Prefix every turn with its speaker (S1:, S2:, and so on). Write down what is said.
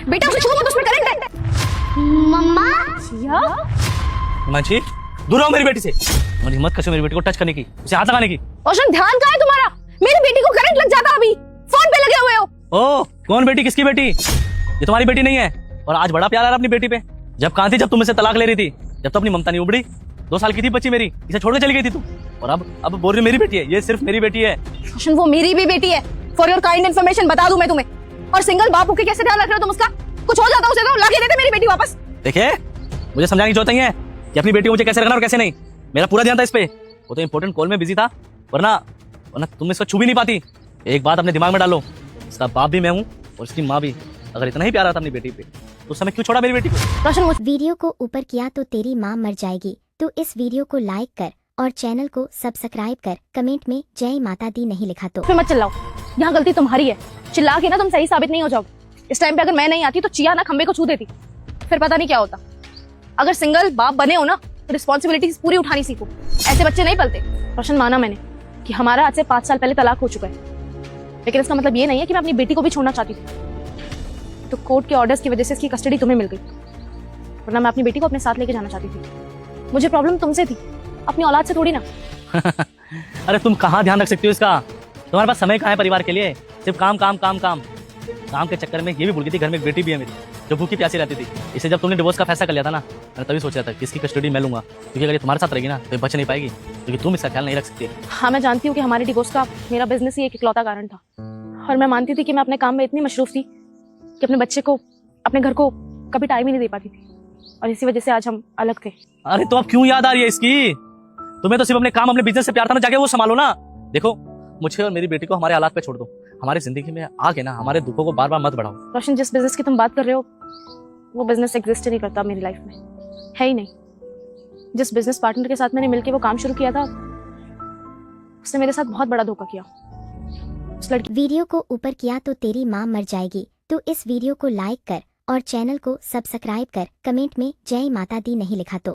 S1: बेटा उसे छुओ मत, उसमें करंट है। मम्मा जिया
S2: हिमांशी, दूर रहो मेरी बेटी से। और हिम्मत कैसे मेरी बेटी को टच करने की, उसे हाथ लगाने की।
S1: रोशन ध्यान कहाँ है तुम्हारा? मेरी बेटी को करंट लग जाता अभी, फोन पे लगे हुए हो।
S2: ओ कौन बेटी, किसकी बेटी? ये तुम्हारी बेटी नहीं है। और आज बड़ा प्यार आ रहा अपनी बेटी पे। जब कहाँ थी जब तुम मुझसे तलाक ले रही थी? जब तो अपनी ममता नहीं उबड़ी। 2 साल की थी बच्ची मेरी, इसे छोड़ के चली गई थी तू। और अब बोल रही मेरी बेटी है। ये सिर्फ मेरी बेटी है।
S1: रोशन वो मेरी भी बेटी है। फॉर योर काइंड इन्फॉर्मेशन बता दूं मैं तुम्हें। और सिंगल बाप होके कैसे ध्यान रख रहे हो तुम उसका? कुछ हो जाता उसे तो लाके देते मेरी बेटी वापस।
S2: देखिए मुझे समझाने की जरूरत नहीं है कि अपनी बेटी को मुझे कैसे रखना और कैसे नहीं। मेरा पूरा ध्यान था इस पे। वो तो इंपॉर्टेंट कॉल में बिजी था, वरना तुम इसको छू भी नहीं पाती। एक बात अपने दिमाग में डालो, इसका बाप भी मैं हूँ और इसकी माँ भी। अगर इतना ही प्यार आता अपनी बेटी पे तो उस समय क्यों छोड़ा मेरी बेटी को?
S1: रोशन
S3: वीडियो को ऊपर किया तो तेरी माँ मर जाएगी। तो इस वीडियो को लाइक कर और चैनल को सब्सक्राइब कर। कमेंट में जय माता दी नहीं लिखा तो
S1: फिर मत चिल्लाओ, यहाँ गलती तुम्हारी है। चिल्ला के ना तुम सही साबित नहीं हो जाओगे। इस टाइम पे अगर मैं नहीं आती तो चिया ना खंबे को छू देती, फिर पता नहीं क्या होता। अगर सिंगल बाप बने हो ना तो रिस्पॉन्सिबिलिटीज पूरी उठानी सीखो। ऐसे बच्चे नहीं पलते। रोशन माना मैंने कि हमारा आज से 5 साल पहले तलाक हो चुका है, लेकिन इसका मतलब ये नहीं है कि मैं अपनी बेटी को भी छोड़ना चाहती थी। तो कोर्ट के ऑर्डर्स की वजह से इसकी कस्टडी तुम्हें मिल गई, वरना मैं अपनी बेटी को अपने साथ लेके जाना चाहती थी। मुझे प्रॉब्लम तुमसे थी, अपनी औलाद से थोड़ी ना।
S2: अरे तुम कहाँ ध्यान रख सकती हो इसका? तुम्हारे पास समय कहाँ है परिवार के लिए? सिर्फ काम काम काम काम। काम के चक्कर में ये भी भूल गई थी घर में एक बेटी भी है मेरी, जो भूखी प्यासी रहती थी। इसे जब तुमने डिवोर्स का फैसला कर लिया था ना, मैंने तभी सोचा था कि इसकी कस्टडी मैं लूंगा, क्योंकि अगर ये तुम्हारे साथ रहेगी ना तो ये बच नहीं पाएगी, क्योंकि तुम इसका ख्याल नहीं रख सकती।
S1: हाँ मैं जानती हूँ कि हमारे डिवोर्स का मेरा बिजनेस ही एक इकलौता कारण था, और मैं मानती थी कि मैं अपने काम में इतनी मशरूफ थी कि अपने बच्चे को, अपने घर को कभी टाइम ही नहीं दे पाती थी, और इसी वजह से आज हम अलग थे।
S2: अरे तो अब क्यों याद आ रही है इसकी? तुम्हें तो सिर्फ अपने काम, अपने बिजनेस से प्यार था ना, जाके वो संभालो ना। देखो मुझे और मेरी बेटी को हमारे हालात पे छोड़ दो। हमारी जिंदगी में आके ना हमारे दुखों को बार बार मत बढ़ाओ।
S1: रोशन जिस बिजनेस की तुम बात कर रहे हो वो बिजनेस एग्जिस्ट ही नहीं करता मेरी लाइफ में, है ही नहीं। जिस बिजनेस पार्टनर के साथ मैंने मिलकर वो काम शुरू किया था, उसने मेरे साथ बहुत बड़ा धोखा किया। उस लड़की
S3: वीडियो को ऊपर किया तो तेरी माँ मर जाएगी। तो इस वीडियो को लाइक कर और चैनल को सब्सक्राइब कर। कमेंट में जय माता दी नहीं लिखा तो